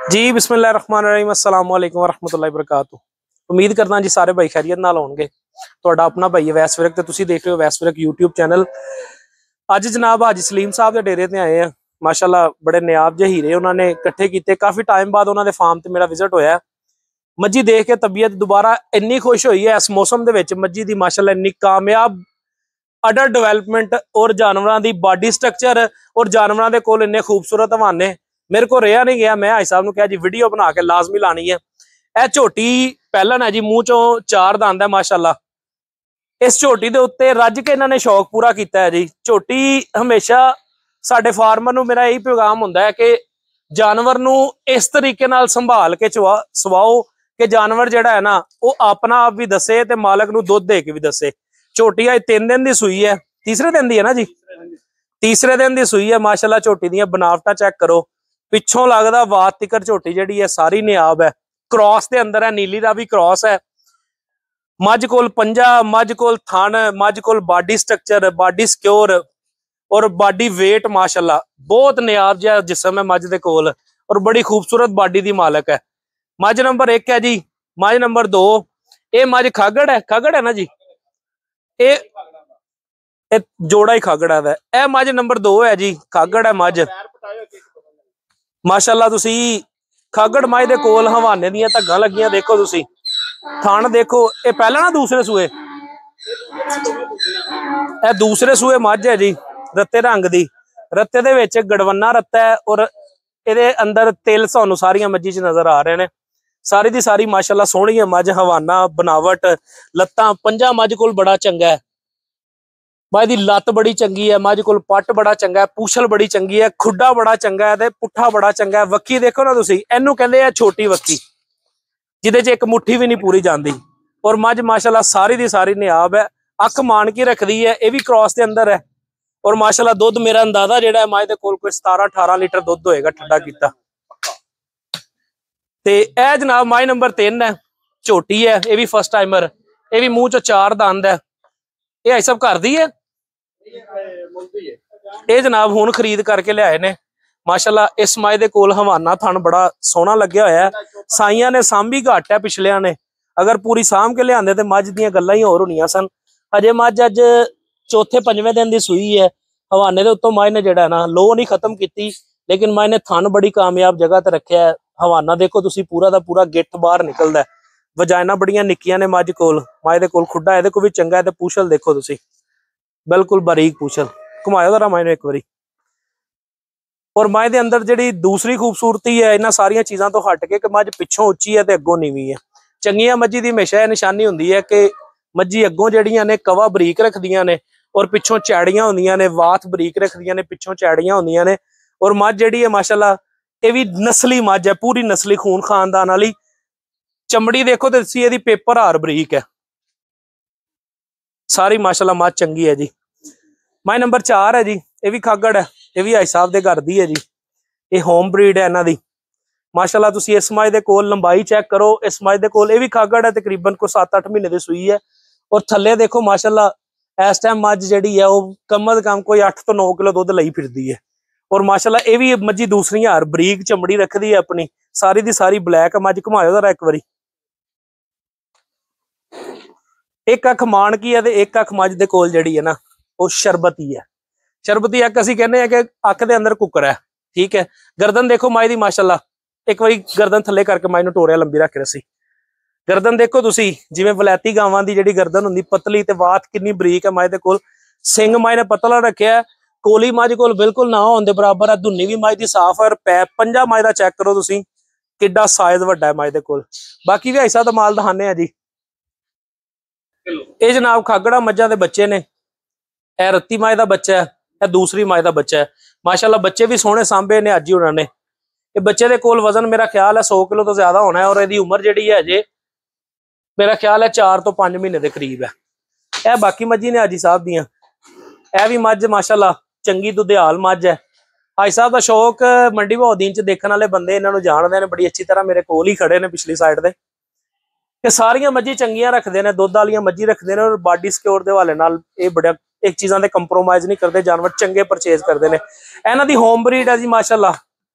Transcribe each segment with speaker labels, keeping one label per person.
Speaker 1: जी बिस्मिल्लाहिर्रहमानिर्रहीम अस्सलाम वालेकुम वरहमतुल्लाहि वबरकातुहू। उम्मीद करदा जी सारे भाई खैरियत नाल होणगे। तुहाडा अपना भाई है वैस विरक ते तुसीं देख रहे हो वैस विरक यूट्यूब चैनल। अज जनाब हाजी सलीम साहब के डेरे ते आए हैं। माशाअल्लाह बड़े नायाब जे हीरे उन्होंने इकट्ठे किए। काफ़ी टाइम बाद उन्होंने फार्म ते मेरा विजिट होया। मज्जी देख के तबीयत दोबारा इन्नी खुश हुई है इस मौसम दे विच। मज्जी दी माशाअल्लाह इन्नी कामयाब अडर डिवेलपमेंट और जानवरों की बॉडी स्ट्रक्चर और जानवरों के कोल इन्ने खूबसूरत हवाने मेरे को रहा नहीं गया। मैं हाई साहब ने कहा जी वीडियो बना के लाजमी लानी है। यह झोटी पहलन है जी, मूँह चो चार दंद है माशाअल्लाह। इस झोटी के उत्ते रज के इन्होंने शौक पूरा किया है जी। झोटी हमेशा साडे फार्मर नूं मेरा यही पैगाम हुंदा है कि जानवर नूं इस तरीके नाल संभाल के सवाओ कि जानवर जिहड़ा है ना वो अपना आप भी दसे ते मालक नूं दुध दे के भी दसे। झोटी अज 3 दिन की सूई है, तीसरे दिन की है ना जी, तीसरे दिन की सूई है। माशाअल्लाह झोटी दी बनावटां चेक करो, पिछों लगदा वात तिकर झोटी जिहड़ी है सारी नियाब है। क्रॉस के अंदर है, नीली का भी क्रॉस है। मझ कोल पंजा, मझ कोल थन, मझ कोल बॉडी स्ट्रक्चर, बॉडी सिक्योर और बॉडी वेट माशाअल्लाह बहुत नियाब जिहा जिस्म है मझ दे कोल और बड़ी खूबसूरत बॉडी दी मालक है। मझ नंबर 1 है जी, मझ नंबर 2 ये मझ खागड़ है ना जी, ये जोड़ा ही खागड़ है। यह मझ नंबर 2 है जी, खागड़ है मझ। माशाअल्लाह तुसी खागड़ मझ दे कोल हवाने दियां धग्गां लगियां देखो तुसी। थन देखो, ये पहला ना दूसरे सूए, यह दूसरे सूए मझ है जी, रत्ते रंग दी। रत्ते दे विच गड़वन्ना रत्ता है और इहदे अंदर तिल सानू सारियां मज्जी च नजर आ रहे हैं। सारी दी सारी माशाअल्लाह सोहनी है मझ, हवाना बनावट लत्तां पंजा मझ कोल बड़ा चंगा है। मझ दी लत्त बड़ी चंगी है, मझ कोल पट बड़ा चंगा है, पूछल बड़ी चंगी है, खुड्डा बड़ा चंगा है ते पुट्ठा बड़ा चंगा है। वक्की देखो ना तुसी, इहनू कहंदे आ छोटी वक्की, जिहदे च एक मुट्ठी भी नहीं पूरी जाती। और मझ माशाअल्लाह सारी दी सारी नियाब है, अख मान की रखदी है, यह भी क्रॉस के अंदर है। और माशाअल्लाह दुध मेरा अंदाजा जिहड़ा है मझ दे कोल कोई 17-18 लीटर दुध होएगा ठंडा कीता। ते यह जनाब मझ नंबर 3 है, झोटी है, यह भी फर्स्ट टाइमर, यह भी मूँह चो 4 दंद है। यह भाई साहब घर दी है, ये जनाब हुण खरीद करके लियाए ने। माशाअल्लाह इस मझ दे कोल हवाना थन बड़ा सोहना लग्या होया है। साइयां ने सांभी घट है पिछलियां ने, अगर पूरी सांभ के लियाते तो मझ दियां गल्लां ही होर होनियां सन। अजे मझ अज चौथे पंजवें दिन की सूई है। हवाने के उत्तों मझ ने जिहड़ा ना लो नहीं खत्म की, लेकिन मझ ने थन बड़ी कामयाब जगह ते रखा है। हवाना देखो तुसी पूरा दा पूरा गिट्ठ बाहर निकलदा है। वजाइना बड़ियां निक्कियां ने मझ दे कोल खुड्डा इहदे कोल भी चंगा है ते पूछल देखो तुसी बिल्कुल बारीक पूछल। घुमायो जरा मझ एक बारी। और मझ दे अंदर जिहड़ी दूसरी खूबसूरती है इन्हां सारियां चीज़ां तो हट के कि मझ पिछों उच्ची है ते अग्गों नीवी है। चंगियां मज्जी दी हमेशा यह निशानी हुंदी है कि मज्जी अग्गों जिहड़ियां ने कवा बरीक रखदियां ने और पिछों चैड़ियां हुंदियां ने, वात बरीक रखदियां ने, पिछों चैड़ियां हुंदियां ने। और मझ जिहड़ी है माशाअल्लाह ये भी नस्ली मझ है, पूरी नस्ली खून खानदान वाली। चमड़ी देखो तो इहदी पेपर हार बरीक है, सारी माशाअल्लाह मझ चंगी है जी। मझ नंबर 4 है जी, ये भी खागड़ है, ये भी हाई साहब के घर दी है जी। ये होम ब्रीड है इन्हां दी। माशाअल्लाह तुसी इस मझ दे कोल लंबाई चेक करो, इस मझ दे कोल ये भी खागड़ है, तकरीबन कोई 7-8 महीने की सूई है। और थल्ले देखो माशाअल्लाह इस टाइम मझ जिहड़ी है वो कम अज कम कोई 8 तो 9 किलो दुध लई फिरदी है। और माशाअल्लाह ये भी मज्जी दूसरी हार बरीक चमड़ी रखदी है अपनी, सारी दी सारी ब्लैक है। मझ घुमायो जरा एक बारी। एक अख मान की है ते एक अख मझ दे कोल जिहड़ी है ना वो शरबती है। शरबती अख असीं कहने हैं कि अख दे अंदर कुकर है, ठीक है। गर्दन देखो मझ दी माशाअल्लाह, एक बारी गर्दन थल्ले करके मझ नूं टोरिया लंबी रख के रसी। गर्दन देखो तुसी जिवें वलैती गावां दी जिहड़ी गर्दन हुंदी पतली ते वात किन्नी बरीक है मझ दे कोल। सिंग मझ ने पतला रखिया, कोली मझ कोल बिल्कुल ना होने बराबर है। धुन्नी भी मझ दी साफ है। पैप पंजा मझ दा चेक करो तुसी किड्डा साइज वड्डा है मझ दे कोल। बाकी भी ऐसा दा माल दखाने जी। ये जनाब खागड़ा मज्जां दे बच्चे ने, यह रत्ती मझ दा बच्चा है, यह दूसरी मझ दा बच्चा है। माशाअल्लाह बच्चे भी सोहने सांभे ने अज ही उन्होंने। ये बच्चे दे कोल वजन मेरा ख्याल है 100 किलो तो ज्यादा होना है। और इसकी उम्र जिहड़ी है अजे मेरा ख्याल है 4 तो 5 महीने के करीब है। यह बाकी मज्जी ने हाजी साहब दियां, यह भी मझ माशाअल्लाह चंगी दुधियाल मझ है। हाजी साहब का शौक मंडी बहाउद्दीन च देखने वाले बंदे इन्होंने जानते हैं बड़ी अच्छी तरह, मेरे कोल ही खड़े ने पिछली साइड से। कि सारियां मज्जी चंगियां रखते हैं, दुध वालियां मज्जी रखते हैं और बॉडी सिक्योर के हवाले नाल ये बड़ा एक चीज़ों से कंप्रोमाइज़ नहीं करते, जानवर चंगे परचेज करते हैं। इन्हां दी होम ब्रीड है जी माशाअल्लाह।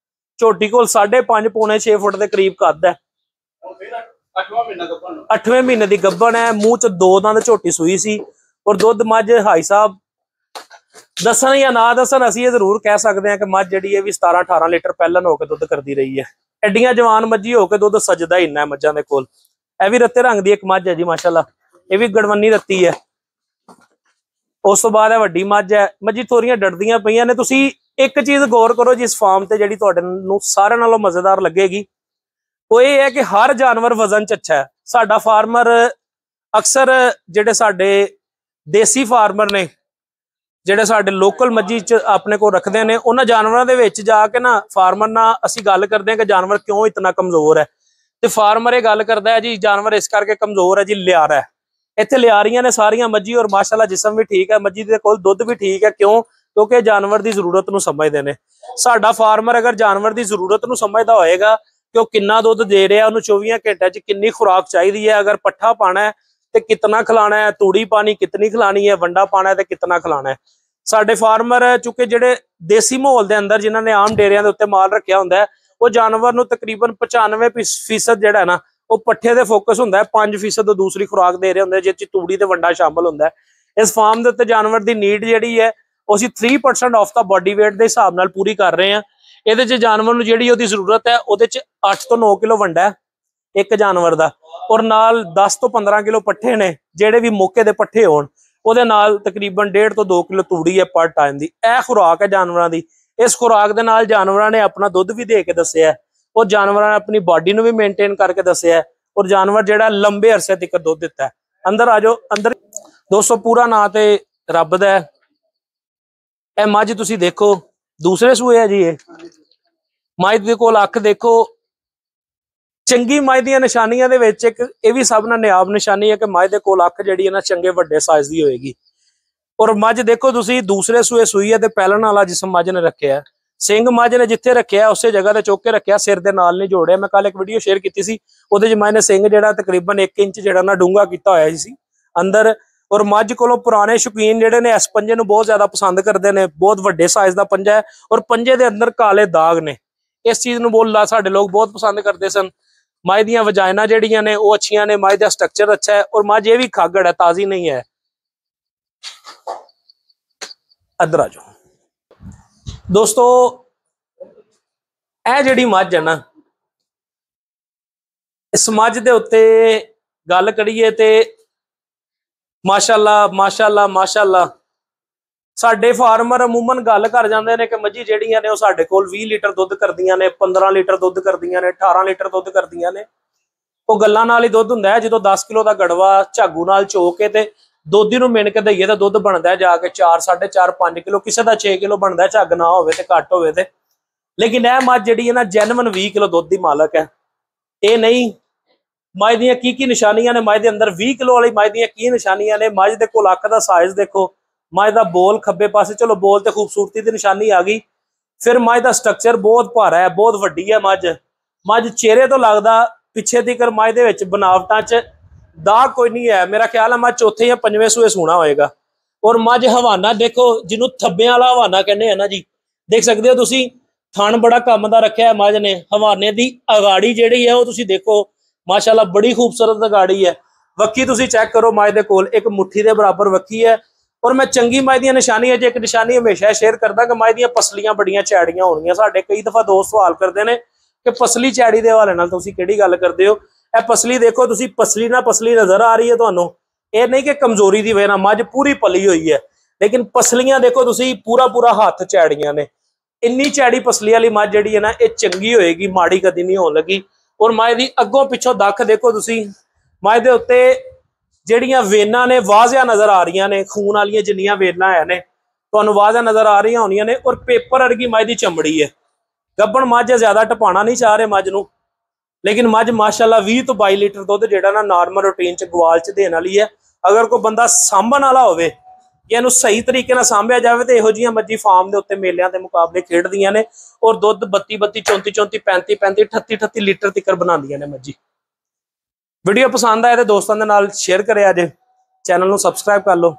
Speaker 1: ਝੋਟੀ ਕੋਲ 5.5 ਪੌਣੇ 6 ਫੁੱਟ ਦੇ ਕਰੀਬ ਕੱਦ ਹੈ। 8ਵੇਂ ਮਹੀਨੇ ਦੀ ਗੱਭਣ ਹੈ। ਮੂੰਹ ਚ 2 ਦੰਦ ਝੋਟੀ ਸੂਈ ਸੀ। ਔਰ ਦੁੱਧ ਮੱਝ ਹਾਈ ਸਾਹਿਬ ਦੱਸਣ ਜਾਂ ਨਾ ਦੱਸਣ, ਅਸੀਂ ਇਹ ਜ਼ਰੂਰ ਕਹਿ ਸਕਦੇ ਹਾਂ ਕਿ ਮੱਝ ਜਿਹੜੀ ਹੈ ਵੀ 17-18 ਲੀਟਰ ਪਹਿਲਨ ਹੋ ਕੇ ਦੁੱਧ ਕਰਦੀ ਰਹੀ ਹੈ। ਐਡੀਆਂ ਜਵਾਨ ਮੱਝੀ ਹੋ ਕੇ ਦੁੱਧ ਸਜਦਾ ਹੀ ਇੰਨਾ ਮੱਝਾਂ ਦੇ ਕੋਲ। ਇਹ ਵੀ ਰੱਤੇ ਰੰਗ ਦੀ ਇੱਕ ਮੱਝ ਹੈ ਜੀ ਮਾਸ਼ਾਅੱਲਾ, ਇਹ ਵੀ ਗੜਵੰਨੀ ਰੱਤੀ ਹੈ। ਉਸ ਤੋਂ ਬਾਅਦ ਇਹ ਵੱਡੀ ਮੱਝ ਹੈ। ਮੱਝੀ ਥੋੜੀਆਂ ਡਰਦੀਆਂ ਪਈਆਂ ਨੇ। ਤੁਸੀਂ ਇੱਕ ਚੀਜ਼ ਗੌਰ ਕਰੋ ਜਿਸ ਫਾਰਮ ਤੇ ਜਿਹੜੀ ਤੁਹਾਡੇ ਨੂੰ ਸਾਰਿਆਂ ਨਾਲੋਂ ਮਜ਼ੇਦਾਰ ਲੱਗੇਗੀ, ਉਹ ਇਹ ਹੈ ਕਿ ਹਰ ਜਾਨਵਰ ਵਜ਼ਨ ਚ ਅੱਛਾ ਹੈ। ਸਾਡਾ ਫਾਰਮਰ ਅਕਸਰ ਜਿਹੜੇ ਸਾਡੇ ਦੇਸੀ ਫਾਰਮਰ ਨੇ, ਜਿਹੜੇ ਸਾਡੇ ਲੋਕਲ ਮੱਝੀ ਚ ਆਪਣੇ ਕੋਲ ਰੱਖਦੇ ਨੇ, ਉਹਨਾਂ ਜਾਨਵਰਾਂ ਦੇ ਵਿੱਚ ਜਾ ਕੇ ਨਾ ਫਾਰਮਰ ਨਾਲ ਅਸੀਂ ਗੱਲ ਕਰਦੇ ਹਾਂ ਕਿ ਜਾਨਵਰ ਕਿਉਂ ਇਤਨਾ ਕਮਜ਼ੋਰ ਹੈ, ਤੇ ਫਾਰਮਰ ਇਹ ਗੱਲ ਕਰਦਾ ਹੈ ਜੀ ਜਾਨਵਰ ਇਸ ਕਰਕੇ ਕਮਜ਼ੋਰ ਹੈ ਜੀ, ਲਿਆਰਾ ਹੈ। ਇੱਥੇ ਲਿਆਰੀਆਂ ਨੇ ਸਾਰੀਆਂ ਮੱਝੀ, ਔਰ ਮਾਸ਼ਾਅੱਲਾ ਜਿਸਮ ਵੀ ਠੀਕ ਹੈ ਮੱਝੀ ਦੇ ਕੋਲ, ਦੁੱਧ ਵੀ ਠੀਕ ਹੈ। ਕਿਉਂ? ਕਿਉਂਕਿ ਜਾਨਵਰ ਦੀ ਜ਼ਰੂਰਤ ਨੂੰ ਸਮਝਦੇ ਨੇ। ਸਾਡਾ ਫਾਰਮਰ ਅਗਰ ਜਾਨਵਰ ਦੀ ਜ਼ਰੂਰਤ ਨੂੰ ਸਮਝਦਾ ਹੋਏਗਾ ਕਿ ਉਹ ਕਿੰਨਾ ਦੁੱਧ ਦੇ ਰਿਹਾ, ਉਹਨੂੰ 24 ਘੰਟਿਆਂ ਚ ਕਿੰਨੀ ਖੁਰਾਕ ਚਾਹੀਦੀ ਹੈ, ਅਗਰ ਪੱਠਾ ਪਾਣਾ ਹੈ ਤੇ ਕਿਤਨਾ ਖਿਲਾਣਾ ਹੈ, ਤੂੜੀ ਪਾਣੀ ਕਿਤਨੀ ਖਿਲਾਣੀ ਹੈ, ਵੰਡਾ ਪਾਣਾ ਹੈ ਤੇ ਕਿਤਨਾ ਖਿਲਾਣਾ ਹੈ। ਸਾਡੇ ਫਾਰਮਰ ਚੁੱਕੇ ਜਿਹੜੇ ਦੇਸੀ ਮਾਹੌਲ ਦੇ ਅੰਦਰ ਜਿਨ੍ਹਾਂ ਨੇ ਆਮ ਡੇਰਿਆਂ ਦੇ ਉੱਤੇ ਮਾਲ ਰੱਖਿਆ ਹੁੰਦਾ ਹੈ, ਉਹ ਜਾਨਵਰ ਨੂੰ ਤਕਰੀਬਨ 95% ਜਿਹੜਾ ਹੈ ਨਾ ਉਹ ਪੱਠੇ ਦੇ ਫੋਕਸ ਹੁੰਦਾ ਹੈ, 5% ਦੂਸਰੀ ਖੁਰਾਕ ਦੇ ਰਹੇ ਹੁੰਦੇ ਜਿਸ ਚ ਤੂੜੀ ਤੇ ਵੰਡਾ ਸ਼ਾਮਲ ਹੁੰਦਾ ਹੈ। ਇਸ ਫਾਰਮ ਦੇ ਉੱਤੇ ਜਾਨਵਰ ਦੀ ਨੀਡ ਜਿਹੜੀ ਹੈ ਉਹ ਅਸੀਂ 3% ਆਫ ਦਾ ਬਾਡੀ weight ਦੇ ਹਿਸਾਬ ਨਾਲ ਪੂਰੀ ਕਰ ਰਹੇ ਹਾਂ। ਇਹਦੇ ਚ ਜਾਨਵਰ ਨੂੰ ਜਿਹੜੀ ਉਹਦੀ ਜ਼ਰੂਰਤ ਹੈ ਉਹਦੇ ਚ 8 ਤੋਂ 9 ਕਿਲੋ ਵੰਡਾ ਹੈ ਇੱਕ ਜਾਨਵਰ ਦਾ, ਔਰ ਨਾਲ 10 ਤੋਂ 15 ਕਿਲੋ ਪੱਠੇ ਨੇ ਜਿਹੜੇ ਵੀ ਮੌਕੇ ਦੇ ਪੱਠੇ ਹੋਣ, ਉਹਦੇ ਨਾਲ ਤਕਰੀਬਨ 1.5 ਤੋਂ 2 ਕਿਲੋ ਤੂੜੀ ਹੈ ਪਰ ਟਾਈਮ ਦੀ। ਇਹ ਖੁਰਾਕ ਹੈ ਜਾਨਵਰਾਂ ਦੀ। ਇਸ ਖੁਰਾਕ ਦੇ ਨਾਲ ਜਾਨਵਰਾਂ ਨੇ ਆਪਣਾ ਦੁੱਧ ਵੀ ਦੇ ਕੇ ਦੱਸਿਆ, ਉਹ ਜਾਨਵਰਾਂ ਨੇ ਆਪਣੀ ਬਾਡੀ ਨੂੰ ਵੀ ਮੇਨਟੇਨ ਕਰਕੇ ਦੱਸਿਆ, ਔਰ ਜਾਨਵਰ ਜਿਹੜਾ ਲੰਬੇ ਅਰਸੇ ਤੱਕ ਦੁੱਧ ਦਿੱਤਾ ਹੈ। ਅੰਦਰ ਆ ਜਾਓ ਅੰਦਰ। ਦੋਸਤੋ ਪੂਰਾ ਨਾਂ ਤੇ ਰੱਬ ਦਾ ਹੈ। ਇਹ ਮੱਝ ਤੁਸੀਂ ਦੇਖੋ ਦੂਸਰੇ ਸੂਏ ਹੈ ਜੀ। ਇਹ ਮੱਝ ਦੇ ਕੋਲ ਅੱਖ ਦੇਖੋ। ਚੰਗੀ ਮੱਝ ਦੀਆਂ ਨਿਸ਼ਾਨੀਆਂ ਦੇ ਵਿੱਚ ਇੱਕ ਇਹ ਵੀ ਸਭ ਨਾਲ ਨਿਆਬ ਨਿਸ਼ਾਨੀ ਹੈ ਕਿ ਮੱਝ ਦੇ ਕੋਲ ਅੱਖ ਜਿਹੜੀ ਹੈ ਨਾ ਚੰਗੇ ਵੱਡੇ ਸਾਈਜ਼ ਦੀ ਹੋਏਗੀ। ਔਰ ਮੱਝ ਦੇਖੋ ਤੁਸੀਂ ਦੂਸਰੇ ਸੂਏ ਸੂਈ ਹੈ ਤੇ ਪਹਿਲਣ ਵਾਲਾ ਜਿਸਮ ਮੱਝ ਨੇ ਰੱਖਿਆ। ਸਿੰਘ ਮੱਝ ਨੇ ਜਿੱਥੇ ਰੱਖਿਆ ਉਸੇ ਜਗ੍ਹਾ ਤੇ ਚੁੱਕ ਕੇ ਰੱਖਿਆ, ਸਿਰ ਦੇ ਨਾਲ ਨਹੀਂ ਜੋੜਿਆ। ਮੈਂ ਕੱਲ ਇੱਕ ਵੀਡੀਓ ਸ਼ੇਅਰ ਕੀਤੀ ਸੀ, ਉਹਦੇ ਚ ਮੱਝ ਨੇ ਸਿੰਘ ਜਿਹੜਾ ਤਕਰੀਬਨ 1 ਇੰਚ ਜਿਹੜਾ ਨਾ ਡੂੰਘਾ ਕੀਤਾ ਹੋਇਆ ਸੀ ਅੰਦਰ। ਔਰ ਮੱਝ ਕੋਲੋਂ ਪੁਰਾਣੇ ਸ਼ੌਕੀਨ ਜਿਹੜੇ ਨੇ ਇਸ ਪੰਜੇ ਨੂੰ ਬਹੁਤ ਜ਼ਿਆਦਾ ਪਸੰਦ ਕਰਦੇ ਨੇ। ਬਹੁਤ ਵੱਡੇ ਸਾਈਜ਼ ਦਾ ਪੰਜਾ ਹੈ ਔਰ ਪੰਜੇ ਦੇ ਅੰਦਰ ਕਾਲੇ ਦਾਗ ਨੇ। ਇਸ ਚੀਜ਼ ਨੂੰ ਬੋਲਦਾ ਸਾਡੇ ਲੋਕ ਬਹੁਤ ਪਸੰਦ ਕਰਦੇ ਸਨ। ਮੱਝ ਦੀਆਂ ਵਜਾਇਨਾਂ ਜਿਹੜੀਆਂ ਨੇ ਉਹ ਅੱਛੀਆਂ ਨੇ, ਮੱਝ ਦਾ ਸਟਰਕਚਰ ਅੱਛਾ ਹੈ, ਔਰ ਮੱਝ ਇਹ ਵੀ ਖਾਗੜ ਹੈ, ਤਾਜ਼ੀ ਨਹੀਂ ਹੈ। ਇੱਧਰ ਆ ਜਾਓ ਦੋਸਤੋ। ਇਹ ਜਿਹੜੀ ਮੱਝ ਹੈ ਨਾ, ਇਸ ਮੱਝ ਦੇ ਉੱਤੇ ਗੱਲ ਕਰੀਏ ਤੇ ਮਾਸ਼ਾਅੱਲਾ ਮਾਸ਼ਾਅੱਲਾ ਮਾਸ਼ਾਅੱਲਾ ਸਾਡੇ ਫਾਰਮਰ ਅਮੂਮਨ ਗੱਲ ਕਰ ਜਾਂਦੇ ਨੇ ਕਿ ਮੱਝੀ ਜਿਹੜੀਆਂ ਨੇ ਉਹ ਸਾਡੇ ਕੋਲ 20 ਲੀਟਰ ਦੁੱਧ ਕਰਦੀਆਂ ਨੇ, 15 ਲੀਟਰ ਦੁੱਧ ਕਰਦੀਆਂ ਨੇ, 18 ਲੀਟਰ ਦੁੱਧ ਕਰਦੀਆਂ ਨੇ। ਉਹ ਗੱਲਾਂ ਨਾਲ ਹੀ ਦੁੱਧ ਹੁੰਦਾ ਹੈ। ਜਦੋਂ 10 ਕਿਲੋ ਦਾ ਗੜਵਾ ਝਾਗੂ ਨਾਲ ਚੋ ਕੇ ਤੇ ਦੋਧੀ ਨੂੰ ਮਿਣ ਕੇ ਦਈਏ ਤਾਂ ਦੁੱਧ ਬਣਦਾ ਜਾ ਕੇ 4, 4.5, 5 ਕਿਲੋ, ਕਿਸੇ ਦਾ 6 ਕਿਲੋ ਬਣਦਾ, ਝੱਗ ਨਾ ਹੋਵੇ ਤੇ ਘੱਟ ਹੋਵੇ ਤੇ। ਲੇਕਿਨ ਇਹ ਮੱਝ ਜਿਹੜੀ ਹੈ ਨਾ ਜੈਨੂਇਨ 20 ਕਿਲੋ ਦੁੱਧ ਦੀ ਮਾਲਕ ਹੈ। ਇਹ ਨਹੀਂ ਮੱਝ ਦੀਆਂ ਕੀ ਨਿਸ਼ਾਨੀਆਂ ਨੇ, ਮੱਝ ਦੇ ਅੰਦਰ 20 ਕਿਲੋ ਵਾਲੀ ਮੱਝ ਦੀਆਂ ਕੀ ਨਿਸ਼ਾਨੀਆਂ ਨੇ। ਮੱਝ ਦੇ ਕੋਲ ਅੱਖ ਦਾ ਸਾਈਜ਼ ਦੇਖੋ, ਮੱਝ ਦਾ ਬੋਲ ਖੱਬੇ ਪਾਸੇ, ਚਲੋ ਬੋਲ ਤੇ ਖੂਬਸੂਰਤੀ ਦੀ ਨਿਸ਼ਾਨੀ ਆ ਗਈ। ਫਿਰ ਮੱਝ ਦਾ ਸਟਰਕਚਰ ਬਹੁਤ ਭਾਰਾ ਹੈ, ਬਹੁਤ ਵੱਡੀ ਹੈ ਮੱਝ ਚਿਹਰੇ ਤੋਂ ਲੱਗਦਾ ਪਿੱਛੇ ਤੀਕਰ ਮੱਝ ਦੇ ਵਿੱਚ ਬਨਾਵਟਾਂ 'ਚ ਦਾਗ ਕੋਈ ਨਹੀਂ ਹੈ। ਮੇਰਾ ਖਿਆਲ ਹੈ ਮੱਝ ਚੌਥੇ ਜਾਂ 5ਵੇਂ ਸੂਏ ਸੂਣਾ ਹੋਏਗਾ। ਔਰ ਮੱਝ ਹਵਾਨਾ ਦੇਖੋ, ਜਿਹਨੂੰ ਥੱਬਿਆਂ ਵਾਲਾ ਹਵਾਨਾ ਕਹਿੰਦੇ ਆ ਨਾ ਜੀ, ਦੇਖ ਸਕਦੇ ਹੋ ਤੁਸੀਂ। ਥਣ ਬੜਾ ਕੰਮ ਦਾ ਰੱਖਿਆ ਹੈ ਮੱਝ ਨੇ। ਹਵਾਨੇ ਦੀ ਅਗਾੜੀ ਜਿਹੜੀ ਹੈ ਉਹ ਤੁਸੀਂ ਦੇਖੋ ਮਾਸ਼ਾਅੱਲਾ ਬੜੀ ਖੂਬਸੂਰਤ ਅਗਾੜੀ ਹੈ। ਵੱਖੀ ਤੁਸੀਂ ਚੈੱਕ ਕਰੋ, ਮੱਝ ਦੇ ਕੋਲ ਇੱਕ ਮੁੱਠੀ ਦੇ ਬਰਾਬਰ ਵੱਖੀ ਹੈ। ਔਰ ਮੈਂ ਚੰਗੀ ਮੱਝ ਦੀਆਂ ਨਿਸ਼ਾਨੀਆਂ 'ਚ ਇੱਕ ਨਿਸ਼ਾਨੀ ਹਮੇਸ਼ਾ ਸ਼ੇਅਰ ਕਰਦਾ ਕਿ ਮੱਝ ਦੀਆਂ ਪਸਲੀਆਂ ਬੜੀਆਂ ਚੈੜੀਆਂ ਹੋਣਗੀਆਂ। ਸਾਡੇ ਕਈ ਦਫਾ ਦੋਸਤ ਸਵਾਲ ਕਰਦੇ ਨੇ ਕਿ ਪਸਲੀ ਚੈੜੀ ਦੇ ਹਵਾਲੇ ਨਾਲ ਤੁਸੀਂ ਕਿਹੜੀ ਗੱਲ ਕਰਦੇ ਹੋ। ਇਹ ਪਸਲੀ ਦੇਖੋ ਤੁਸੀਂ, ਪਸਲੀ ਨਾ ਪਸਲੀ ਨਜ਼ਰ ਆ ਰਹੀ ਹੈ ਤੁਹਾਨੂੰ। ਇਹ ਨਹੀਂ ਕਿ ਕਮਜ਼ੋਰੀ ਦੀ ਵਜ੍ਹਾ ਨਾਲ, ਮੱਝ ਪੂਰੀ ਪਲੀ ਹੋਈ ਹੈ, ਲੇਕਿਨ ਪਸਲੀਆਂ ਦੇਖੋ ਤੁਸੀਂ ਪੂਰਾ ਹੱਥ ਚੈੜੀਆਂ ਨੇ। ਇੰਨੀ ਚੈੜੀ ਪਸਲੀ ਵਾਲੀ ਮੱਝ ਜਿਹੜੀ ਹੈ ਨਾ ਇਹ ਚੰਗੀ ਹੋਏਗੀ, ਮਾੜੀ ਕਦੀ ਨਹੀਂ ਹੋਣ ਲੱਗੀ। ਔਰ ਮੱਝ ਦੀ ਅੱਗੋਂ ਪਿੱਛੋਂ ਦੱਖ ਦੇਖੋ ਤੁਸੀਂ, ਮੱਝ ਦੇ ਉੱਤੇ ਜਿਹੜੀਆਂ ਵੇਨਾਂ ਨੇ ਵਾਜ਼ਿਆ ਨਜ਼ਰ ਆ ਰਹੀਆਂ ਨੇ, ਖੂਨ ਵਾਲੀਆਂ ਜਿੰਨੀਆਂ ਵੇਨਾਂ ਹੈ ਨੇ ਤੁਹਾਨੂੰ ਵਾਜ਼ਿਆ ਨਜ਼ਰ ਆ ਰਹੀਆਂ ਹੋਣੀਆਂ ਨੇ। ਔਰ ਪੇਪਰ ਵਰਗੀ ਮੱਝ ਦੀ ਚਮੜੀ ਹੈ। ਗੱਭਣ ਮੱਝ ਜ਼ਿਆਦਾ ਟਪਾਣਾ ਨਹੀਂ ਚਾਹ ਰਹੇ ਮੱਝ ਨੂੰ, ਲੇਕਿਨ ਮੱਝ ਮਾਸ਼ਾਅੱਲਾ 20 ਤੋਂ 22 ਲੀਟਰ ਦੁੱਧ ਜਿਹੜਾ ਨਾ ਨਾਰਮਲ ਰੂਟੀਨ 'ਚ ਗਵਾਲ 'ਚ ਦੇਣ ਵਾਲੀ ਹੈ। ਅਗਰ ਕੋਈ ਬੰਦਾ ਸਾਂਭਣ ਵਾਲਾ ਹੋਵੇ ਜਾਂ ਇਹਨੂੰ ਸਹੀ ਤਰੀਕੇ ਨਾਲ ਸਾਂਭਿਆ ਜਾਵੇ ਤੇ ਇਹੋ ਜਿਹੀਆਂ ਮੱਝੀ ਫਾਰਮ ਦੇ ਉੱਤੇ ਮੇਲਿਆਂ ਦੇ ਮੁਕਾਬਲੇ ਖੇਡਦੀਆਂ ਨੇ ਔਰ ਦੁੱਧ 32 34 34 35 38 ਲੀਟਰ ਤੱਕ ਬਣਾਉਂਦੀਆਂ ਨੇ ਮੱਝੀ। ਵੀਡੀਓ ਪਸੰਦ ਆਏ ਤੇ ਦੋਸਤਾਂ ਦੇ ਨਾਲ ਸ਼ੇਅਰ ਕਰਿਆ ਜੇ, ਚੈਨਲ ਨੂੰ ਸਬਸਕ੍ਰਾਈਬ ਕਰ ਲਓ।